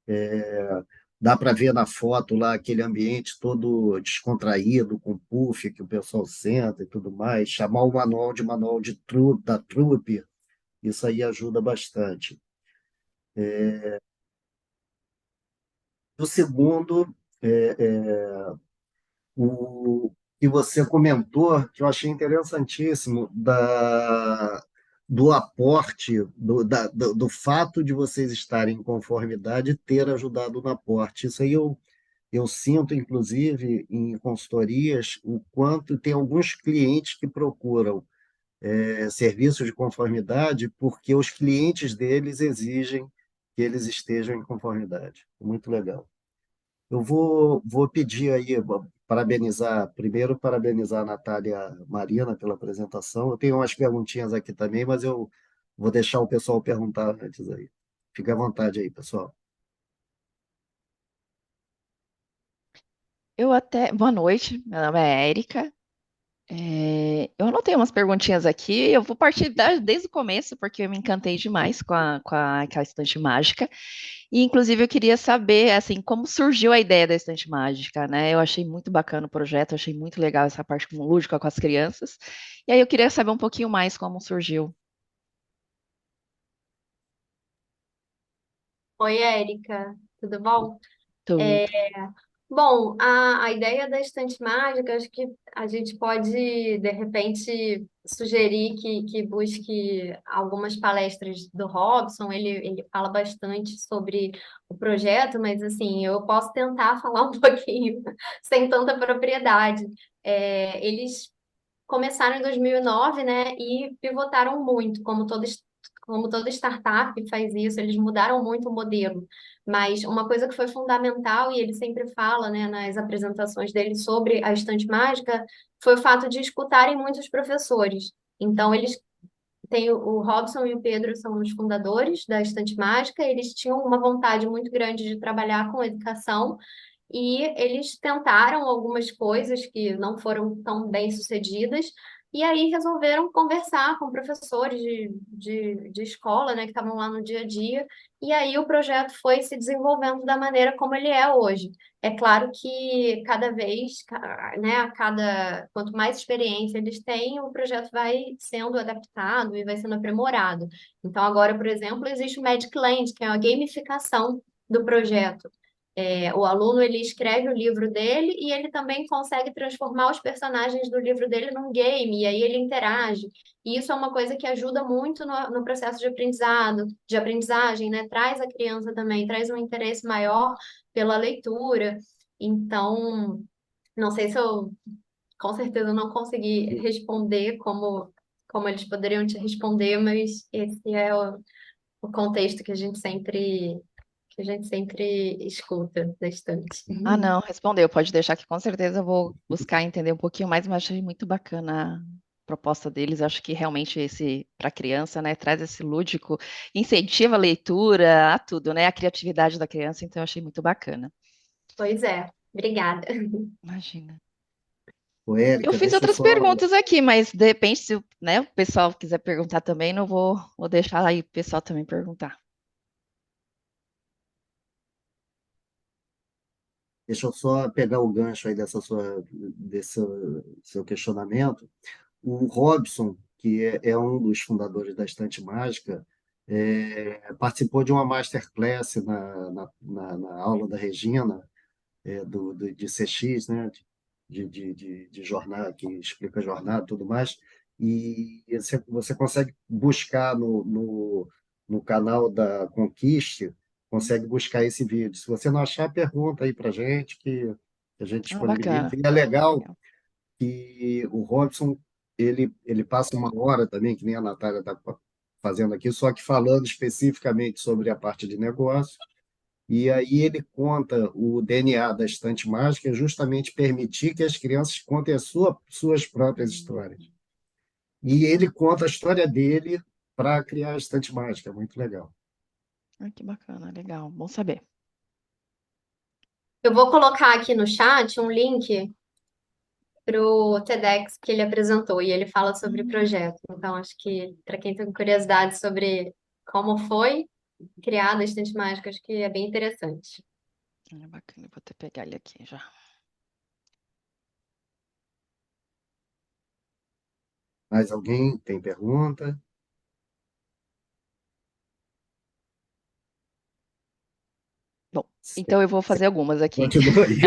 É, Dá para ver na foto lá aquele ambiente todo descontraído, com puff que o pessoal senta e tudo mais. Chamar o manual de da trupe, isso aí ajuda bastante. O segundo, é, é, o que você comentou, que eu achei interessantíssimo, do aporte, do fato de vocês estarem em conformidade ter ajudado no aporte. Isso aí eu sinto, inclusive, em consultorias, o quanto tem alguns clientes que procuram serviços de conformidade porque os clientes deles exigem que eles estejam em conformidade. Muito legal. Vou pedir aí, primeiro parabenizar a Natália e a Marina pela apresentação. Eu tenho umas perguntinhas aqui também, mas eu vou deixar o pessoal perguntar antes aí. Fique à vontade aí, pessoal. Eu até. Boa noite, meu nome é Érica. Eu anotei umas perguntinhas aqui. Eu vou partir desde o começo, porque eu me encantei demais com aquela estante mágica. E, inclusive, eu queria saber, assim, como surgiu a ideia da estante mágica, né? Eu achei muito bacana o projeto, achei muito legal essa parte lúdica com as crianças. E aí eu queria saber um pouquinho mais como surgiu. Oi, Érica, tudo bom? Tudo. Bom, a ideia da estante mágica, acho que a gente pode, de repente, sugerir que busque algumas palestras do Robson. Ele fala bastante sobre o projeto, mas, assim, eu posso tentar falar um pouquinho sem tanta propriedade. Eles começaram em 2009, né, e pivotaram muito, como toda startup faz isso, eles mudaram muito o modelo. Mas uma coisa que foi fundamental, e ele sempre fala, né, nas apresentações dele sobre a estante mágica, foi o fato de escutarem muitos professores. Então, eles têm o Robson e o Pedro são os fundadores da Estante Mágica, eles tinham uma vontade muito grande de trabalhar com educação, e eles tentaram algumas coisas que não foram tão bem sucedidas, e aí resolveram conversar com professores de escola, né, que estavam lá no dia a dia, e aí o projeto foi se desenvolvendo da maneira como ele é hoje. É claro que cada vez, né, quanto mais experiência eles têm, o projeto vai sendo adaptado e vai sendo aprimorado. Então, agora, por exemplo, existe o Magic Land, que é a gamificação do projeto. O aluno ele escreve o livro dele e ele também consegue transformar os personagens do livro dele num game, e aí ele interage. E isso é uma coisa que ajuda muito no processo de aprendizagem, né? Traz a criança também, traz um interesse maior pela leitura. Então, não sei se eu, com certeza, não consegui responder como eles poderiam te responder, mas esse é o contexto que a gente sempre escuta bastante. Ah, não, respondeu. Pode deixar que com certeza eu vou buscar entender um pouquinho mais, mas achei muito bacana a proposta deles. Acho que realmente esse, para criança, né, traz esse lúdico, incentiva a leitura, a tudo, né, a criatividade da criança, então eu achei muito bacana. Pois é, obrigada. Imagina. Ô, Eu Érica, fiz deixa eu outras só, perguntas aqui, mas de repente, se né, o pessoal quiser perguntar também, não vou deixar aí o pessoal também perguntar. deixa eu só pegar o gancho aí desse seu questionamento. O Robson, que é um dos fundadores da Estante Mágica, participou de uma masterclass na aula da Regina, de CX, né? De jornada, que explica jornada e tudo mais. E você consegue buscar no canal da Conquiste, consegue buscar esse vídeo. Se você não achar, pergunta aí para gente, que a gente Ah, disponibiliza. bacana. E é legal Legal. que o Robson ele passa uma hora também, que nem a Natália está fazendo aqui, só que falando especificamente sobre a parte de negócio, E aí ele conta o DNA da estante mágica, é justamente permitir que as crianças contem suas próprias histórias. E ele conta a história dele para criar a estante mágica, muito legal. Ah, que bacana, legal, bom saber. Eu vou colocar aqui no chat um link para o TEDx que ele apresentou e ele fala sobre o projeto. Então, acho que para quem tem curiosidade sobre como foi criada a Estante Mágica, acho que é bem interessante. Bacana, vou até pegar ele aqui já. Mais alguém tem pergunta? Bom, então eu vou fazer algumas aqui. Continua aí.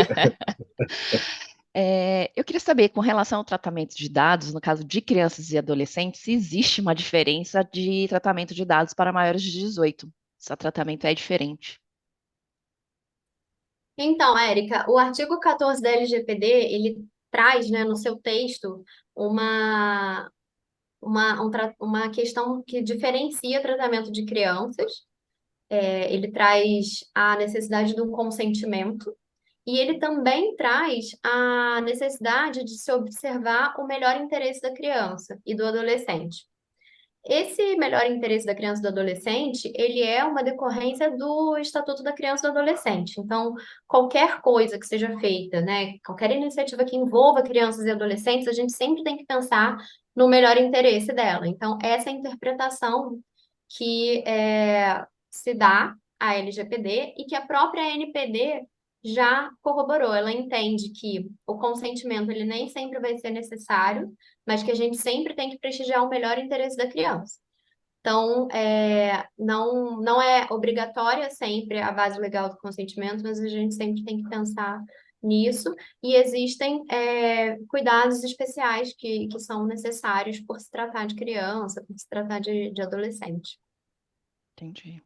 Eu queria saber, com relação ao tratamento de dados, no caso de crianças e adolescentes, se existe uma diferença de tratamento de dados para maiores de 18. Se o tratamento é diferente. Então, Érica, o artigo 14 da LGPD, ele traz, né, no seu texto uma questão que diferencia tratamento de crianças. Ele traz a necessidade do consentimento e ele também traz a necessidade de se observar o melhor interesse da criança e do adolescente. Esse melhor interesse da criança e do adolescente, ele é uma decorrência do Estatuto da Criança e do Adolescente. Então, qualquer coisa que seja feita, né, qualquer iniciativa que envolva crianças e adolescentes, a gente sempre tem que pensar no melhor interesse dela. Então, essa é a interpretação que se dá à LGPD e que a própria NPD já corroborou. Ela entende que o consentimento ele nem sempre vai ser necessário, mas que a gente sempre tem que prestigiar o melhor interesse da criança. Então, não é obrigatória sempre a base legal do consentimento, mas a gente sempre tem que pensar nisso. E existem cuidados especiais que são necessários por se tratar de criança, por se tratar de adolescente. Entendi.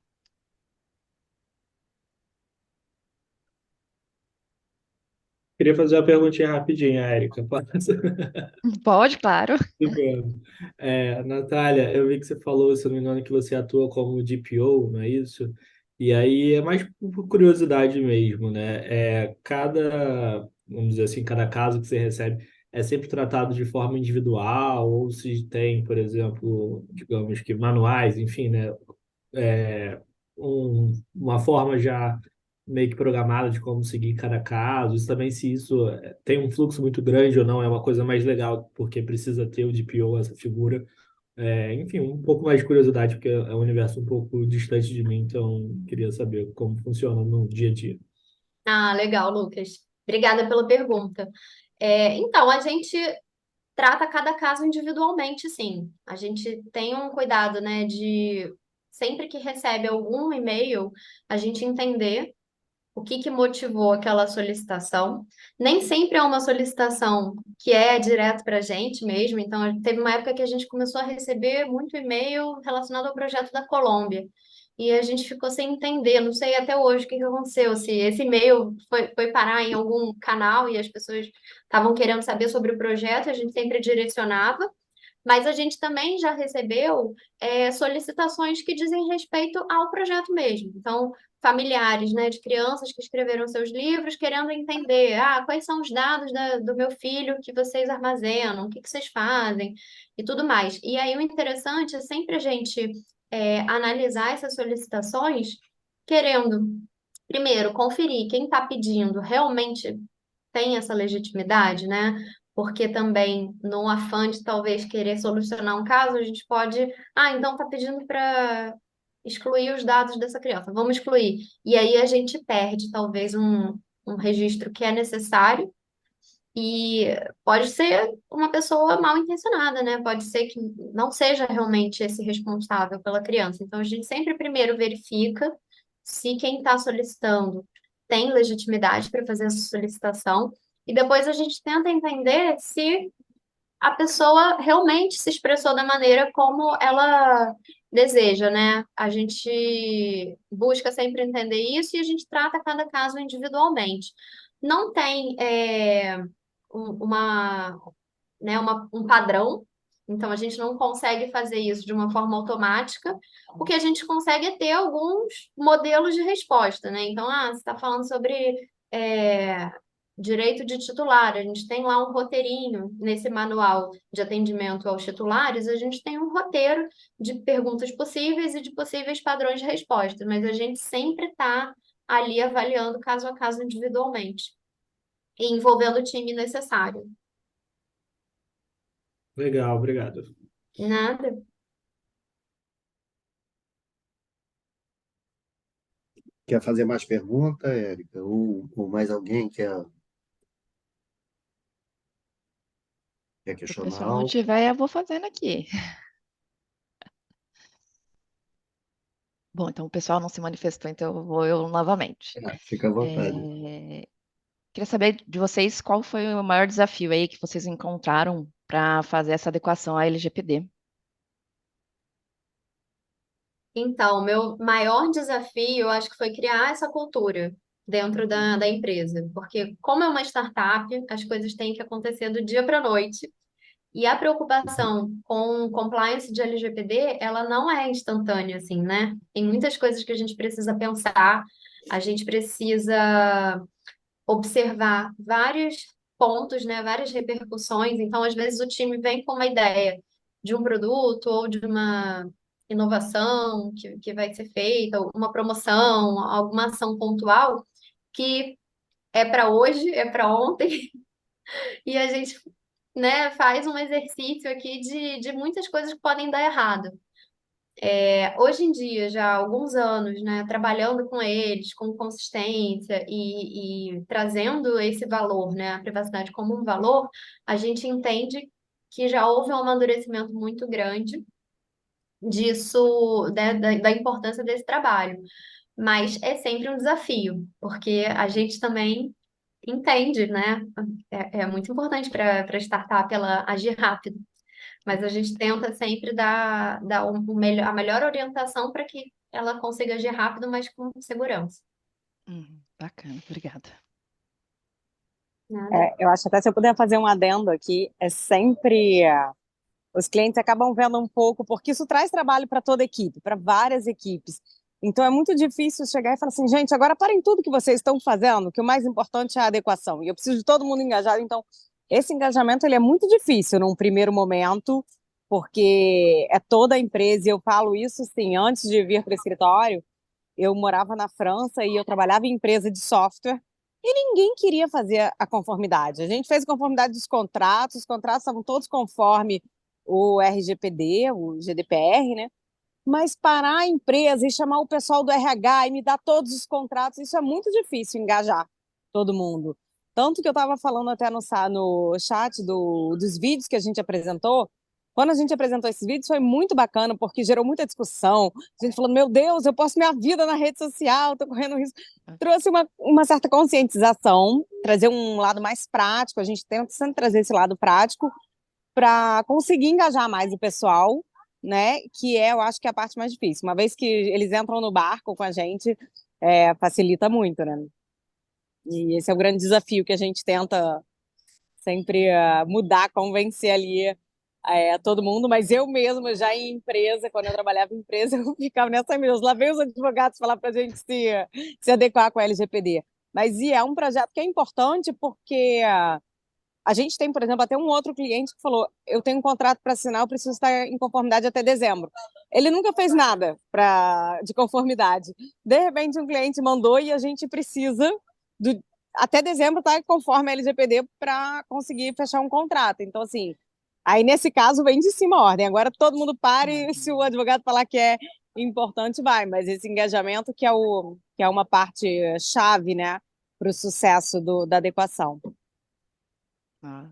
Queria fazer uma perguntinha rapidinha, Érica. Posso? Pode, claro. Super. Natália, eu vi que você falou, se eu não me engano, que você atua como DPO, não é isso? E aí é mais por curiosidade mesmo, né? Vamos dizer assim, cada caso que você recebe é sempre tratado de forma individual, ou se tem, por exemplo, digamos que manuais, enfim, né? É, uma forma já meio que programada de como seguir cada caso. Isso também, se isso tem um fluxo muito grande ou não, é uma coisa mais legal, porque precisa ter o DPO, essa figura. Enfim, um pouco mais de curiosidade, porque é um universo um pouco distante de mim, então queria saber como funciona no dia a dia. Ah, legal, Lucas. Obrigada pela pergunta. Então, a gente trata cada caso individualmente, sim. A gente tem um cuidado, né, de sempre que recebe algum e-mail, a gente entender o que que motivou aquela solicitação. Nem sempre é uma solicitação que é direto para a gente mesmo. Então, teve uma época que a gente começou a receber muito e-mail relacionado ao projeto da Colômbia. E a gente ficou sem entender, não sei até hoje o que que aconteceu, se esse e-mail foi parar em algum canal e as pessoas estavam querendo saber sobre o projeto, a gente sempre direcionava. Mas a gente também já recebeu solicitações que dizem respeito ao projeto mesmo. Então, familiares, né, de crianças que escreveram seus livros querendo entender, quais são os dados do meu filho que vocês armazenam, o que que vocês fazem e tudo mais. E aí o interessante é sempre a gente analisar essas solicitações querendo, primeiro, conferir quem está pedindo realmente tem essa legitimidade, né? Porque também, no afã de talvez querer solucionar um caso, a gente pode, então tá pedindo para excluir os dados dessa criança, vamos excluir. E aí a gente perde talvez um registro que é necessário e pode ser uma pessoa mal intencionada, né? Pode ser que não seja realmente esse responsável pela criança. Então a gente sempre primeiro verifica se quem está solicitando tem legitimidade para fazer essa solicitação e depois a gente tenta entender se a pessoa realmente se expressou da maneira como ela deseja, né? A gente busca sempre entender isso e a gente trata cada caso individualmente. Não tem um padrão Então, a gente não consegue fazer isso de uma forma automática, o que a gente consegue é ter alguns modelos de resposta, né? Então, você está falando sobre direito de titular, a gente tem lá um roteirinho nesse manual de atendimento aos titulares, a gente tem um roteiro de perguntas possíveis e de possíveis padrões de resposta, mas a gente sempre está ali avaliando caso a caso individualmente e envolvendo o time necessário. Legal, obrigado. Nada. Quer fazer mais pergunta, Érica? Ou mais alguém quer Se o questionar pessoal não algo? tiver, eu vou fazendo aqui. Bom, então o pessoal não se manifestou, então eu vou eu novamente. Fica à vontade. É, Queria saber de vocês qual foi o maior desafio aí que vocês encontraram para fazer essa adequação à LGPD. Então, meu maior desafio, eu acho que foi criar essa cultura dentro da empresa, porque como é uma startup, as coisas têm que acontecer do dia para a noite. E a preocupação com compliance de LGPD, ela não é instantânea, assim, né? Tem muitas coisas que a gente precisa pensar, a gente precisa observar vários pontos, né? Várias repercussões. Então, às vezes, o time vem com uma ideia de um produto ou de uma inovação que vai ser feita, ou uma promoção, alguma ação pontual, que é para hoje, é para ontem, e a gente, né, faz um exercício aqui de muitas coisas que podem dar errado. Hoje em dia, já há alguns anos, né, trabalhando com eles, com consistência e trazendo esse valor, né, a privacidade como um valor, a gente entende que já houve um amadurecimento muito grande disso, da importância desse trabalho. Mas é sempre um desafio, porque a gente também entende, né? É muito importante para a startup ela agir rápido, mas a gente tenta sempre dar a melhor orientação para que ela consiga agir rápido, mas com segurança. Bacana, obrigada. Nada. Eu acho até se eu puder fazer um adendo aqui, é sempre os clientes acabam vendo um pouco, porque isso traz trabalho para toda a equipe, para várias equipes. Então é muito difícil chegar e falar assim, gente, agora parem tudo que vocês estão fazendo, que o mais importante é a adequação. E eu preciso de todo mundo engajado. Então, esse engajamento ele é muito difícil num primeiro momento, porque é toda a empresa, e eu falo isso sim, antes de vir para o escritório, eu morava na França e eu trabalhava em empresa de software e ninguém queria fazer a conformidade. A gente fez a conformidade dos contratos, os contratos estavam todos conforme o RGPD, o GDPR, né? Mas parar a empresa e chamar o pessoal do RH e me dar todos os contratos, isso é muito difícil engajar todo mundo. Tanto que eu estava falando até no chat dos vídeos que a gente apresentou. Quando a gente apresentou esses vídeos, foi muito bacana, porque gerou muita discussão. A gente falando, meu Deus, eu posto minha vida na rede social, estou correndo risco. Trouxe uma certa conscientização, trazer um lado mais prático. A gente tenta sempre trazer esse lado prático para conseguir engajar mais o pessoal, né? Que eu acho que é a parte mais difícil. Uma vez que eles entram no barco com a gente, facilita muito, né? E esse é o grande desafio que a gente tenta sempre mudar, convencer ali todo mundo. Mas eu mesma, já em empresa, quando eu trabalhava em empresa, eu ficava nessa mesmo. Lá vem os advogados falar para a gente se adequar com a LGPD. Mas é um projeto que é importante porque a gente tem, por exemplo, até um outro cliente que falou: eu tenho um contrato para assinar, eu preciso estar em conformidade até dezembro. Ele nunca fez nada de conformidade. De repente, um cliente mandou e a gente precisa, do, até dezembro, estar conforme a LGPD para conseguir fechar um contrato. Então, assim, aí nesse caso vem de cima a ordem. Agora todo mundo pare, se o advogado falar que é importante, vai. Mas esse engajamento que é uma parte chave, né, para o sucesso da adequação.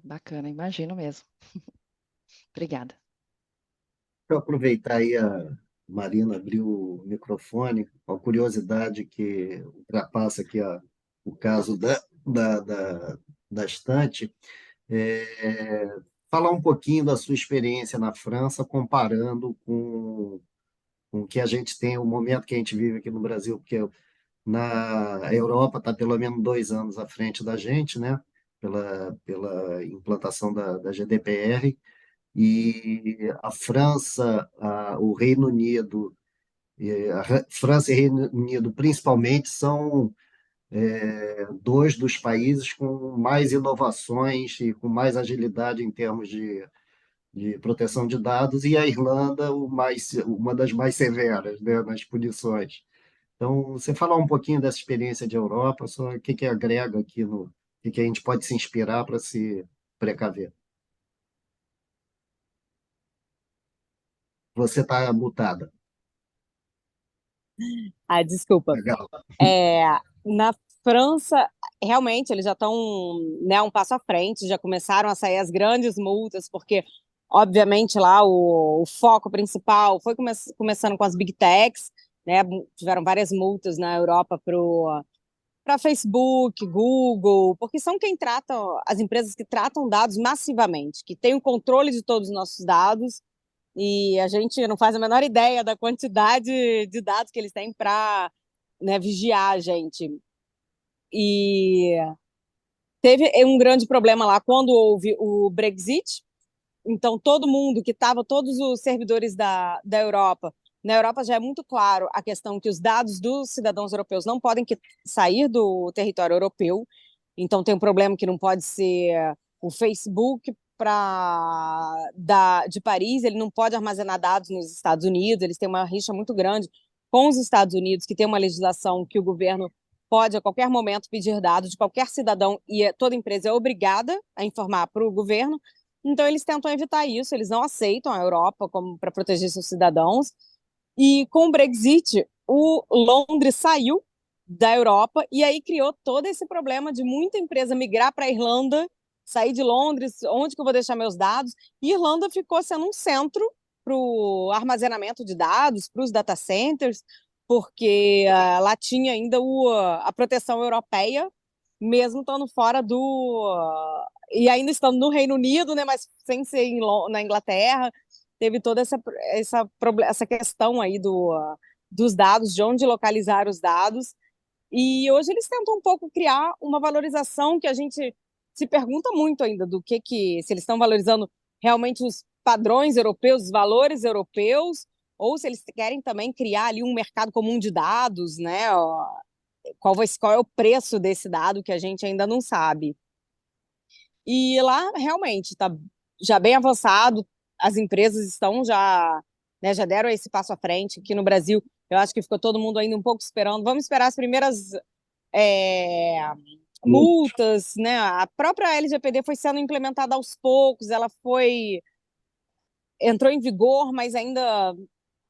Bacana, imagino mesmo. Obrigada. Para aproveitar aí, a Marina abriu o microfone, uma curiosidade que ultrapassa aqui o caso da estante, falar um pouquinho da sua experiência na França, comparando com o que a gente tem, o momento que a gente vive aqui no Brasil, porque na Europa está pelo menos 2 anos à frente da gente, né? Pela implantação da GDPR. e a França, o Reino Unido, França e Reino Unido principalmente são dois dos países com mais inovações e com mais agilidade em termos de proteção de dados, e a Irlanda uma das mais severas, né, nas punições. Então, você falar um pouquinho dessa experiência de Europa, só o que que agrega aqui o que que a gente pode se inspirar para se precaver. Você está mutada. Ah, desculpa. Legal. É, na França, realmente, eles já estão, né, um passo à frente, já começaram a sair as grandes multas, porque, obviamente, lá o foco principal foi começando com as big techs, né, tiveram várias multas na Europa para Facebook, Google, porque são quem trata, as empresas que tratam dados massivamente, que têm o controle de todos os nossos dados, e a gente não faz a menor ideia da quantidade de dados que eles têm para, né, vigiar a gente. E teve um grande problema lá quando houve o Brexit. Então, todo mundo que estava, todos os servidores da Europa, na Europa já é muito claro a questão que os dados dos cidadãos europeus não podem sair do território europeu. Então, tem um problema que não pode ser o Facebook de Paris, ele não pode armazenar dados nos Estados Unidos, eles têm uma rixa muito grande com os Estados Unidos, que tem uma legislação que o governo pode, a qualquer momento, pedir dados de qualquer cidadão e toda empresa é obrigada a informar para o governo. Então, eles tentam evitar isso, eles não aceitam a Europa como para proteger seus cidadãos. E com o Brexit, o Londres saiu da Europa e aí criou todo esse problema de muita empresa migrar para a Irlanda, sair de Londres, onde que eu vou deixar meus dados? E Irlanda ficou sendo um centro para o armazenamento de dados, para os data centers, porque lá tinha ainda a proteção europeia, mesmo estando fora e ainda estando no Reino Unido, né, mas sem ser na Inglaterra, teve toda essa questão aí dos dados, de onde localizar os dados, e hoje eles tentam um pouco criar uma valorização que a gente se pergunta muito ainda se eles estão valorizando realmente os padrões europeus, os valores europeus, ou se eles querem também criar ali um mercado comum de dados, né? Qual é o preço desse dado que a gente ainda não sabe. E lá realmente está já bem avançado, as empresas estão já, né, já deram esse passo à frente. Aqui no Brasil, eu acho que ficou todo mundo ainda um pouco esperando. Vamos esperar as primeiras é, multas, né? A própria LGPD foi sendo implementada aos poucos, entrou em vigor, mas ainda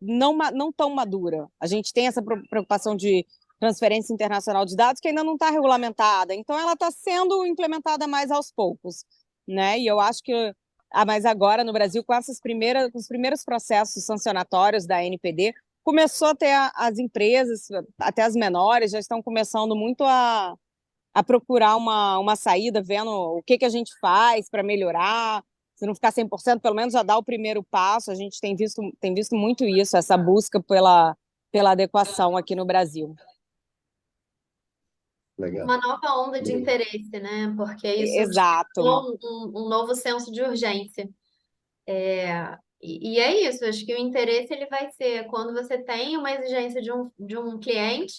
não tão madura. A gente tem essa preocupação de transferência internacional de dados que ainda não está regulamentada, então ela está sendo implementada mais aos poucos, né? E eu acho que mas agora no Brasil, com com os primeiros processos sancionatórios da ANPD, começou a ter as empresas, até as menores, já estão começando muito a procurar uma saída, vendo o que a gente faz para melhorar, se não ficar 100%, pelo menos já dar o primeiro passo. A gente tem visto muito isso, essa busca pela adequação aqui no Brasil. Legal. Uma nova onda de Legal. interesse, né? Porque isso Exato. despertou um novo senso de urgência. E é isso, acho que o interesse ele vai ser quando você tem uma exigência de um cliente,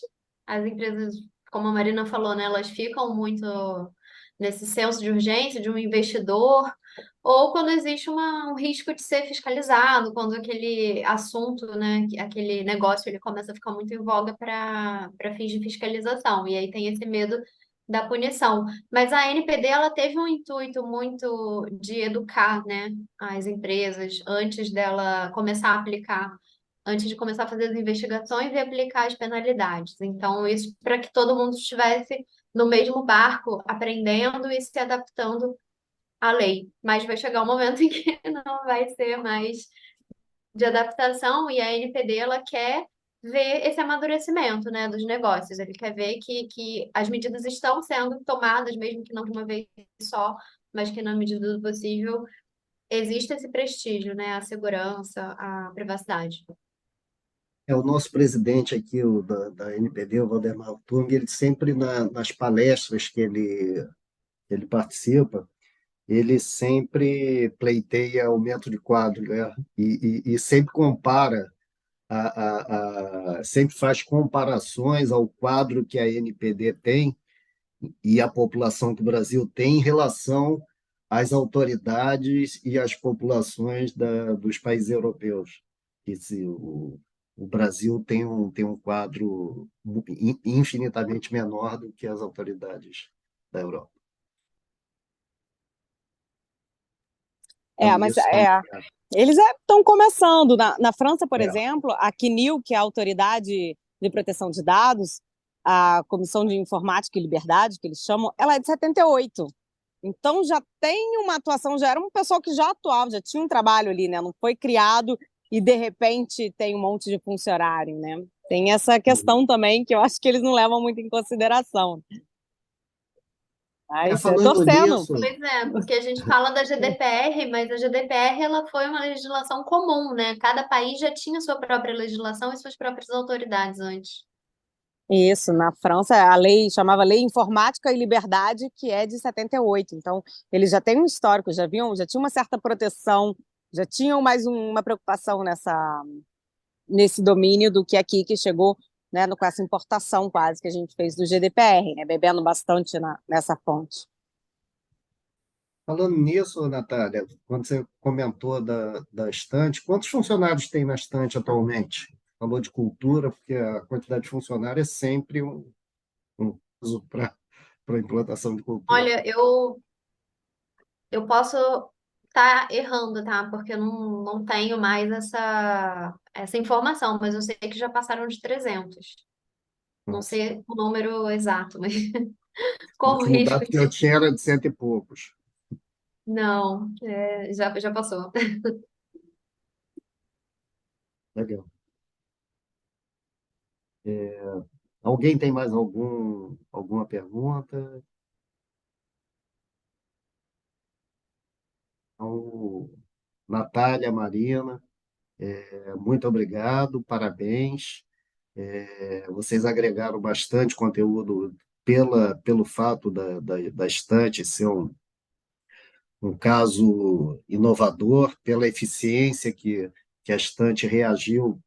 as empresas, como a Marina falou, né, elas ficam muito nesse senso de urgência de um investidor, ou quando existe um risco de ser fiscalizado, quando aquele assunto, né, aquele negócio, ele começa a ficar muito em voga para fins de fiscalização, e aí tem esse medo da punição. Mas a NPD, ela teve um intuito muito de educar, né, as empresas antes dela começar a aplicar, antes de começar a fazer as investigações e aplicar as penalidades. Então, isso para que todo mundo estivesse no mesmo barco, aprendendo e se adaptando à lei. Mas vai chegar um momento em que não vai ser mais de adaptação e a NPD ela quer ver esse amadurecimento, né, dos negócios. Ele quer ver que as medidas estão sendo tomadas, mesmo que não de uma vez só, mas que na medida do possível existe esse prestígio, né, a segurança, a privacidade. O nosso presidente aqui, da NPD, o Valdemar Tung, ele sempre nas palestras que ele participa, ele sempre pleiteia aumento de quadro, né? E sempre compara, sempre faz comparações ao quadro que a NPD tem e a população que o Brasil tem em relação às autoridades e às populações dos países europeus. O Brasil tem um quadro infinitamente menor do que as autoridades da Europa. Então, Mas isso eles estão começando. Na França, por é, exemplo, a CNIL, que é a Autoridade de Proteção de Dados, a Comissão de Informática e Liberdade, que eles chamam, ela é de 78. Então já tem uma atuação, já era um pessoal que já atuava, já tinha um trabalho ali, né? Não foi criado e de repente tem um monte de funcionário, né? Tem essa questão também que eu acho que eles não levam muito em consideração. Mas falando torcendo. nisso, Pois é, porque a gente fala da GDPR, mas a GDPR ela foi uma legislação comum, né? Cada país já tinha sua própria legislação e suas próprias autoridades antes. Isso, na França a lei chamava Lei Informática e Liberdade, que é de 78. Então, eles já têm um histórico, já tinham uma certa proteção, já tinham mais uma preocupação nesse domínio do que aqui que chegou, né, com essa importação quase que a gente fez do GDPR, né, bebendo bastante nessa fonte. falando nisso, Natália, quando você comentou da estante, quantos funcionários tem na estante atualmente? Falou de cultura, porque a quantidade de funcionários é sempre um caso para a implantação de cultura. Olha, eu posso estar errando, tá? Porque eu não tenho mais essa informação, mas eu sei que já passaram de 300. Não Nossa, sei o número exato, mas o corro o último risco dado que eu de... tinha era de cento e poucos. Não, já passou. Legal. Alguém tem mais alguma pergunta? Então, Natália, Marina, muito obrigado, parabéns. Vocês agregaram bastante conteúdo pelo fato da estante ser um caso inovador, pela eficiência que a estante reagiu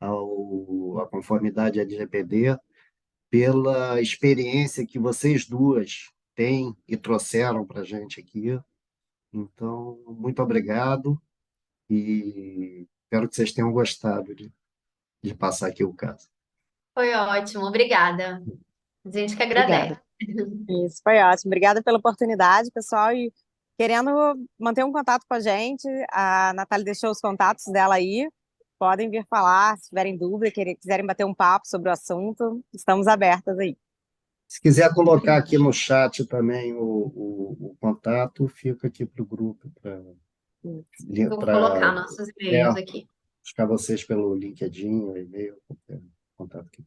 à conformidade LGPD, pela experiência que vocês duas têm e trouxeram para a gente aqui. Então, muito obrigado e espero que vocês tenham gostado de passar aqui o caso. Foi ótimo, obrigada. A gente que agradece. Obrigada. Isso, foi ótimo. Obrigada pela oportunidade, pessoal. E querendo manter um contato com a gente, a Natália deixou os contatos dela aí. Podem vir falar, se tiverem dúvida, quiserem bater um papo sobre o assunto, estamos abertas aí. Se quiser colocar aqui no chat também o contato, fica aqui para o grupo Vou para colocar nossos e-mails aqui. buscar vocês pelo LinkedIn, o e-mail, qualquer contato aqui.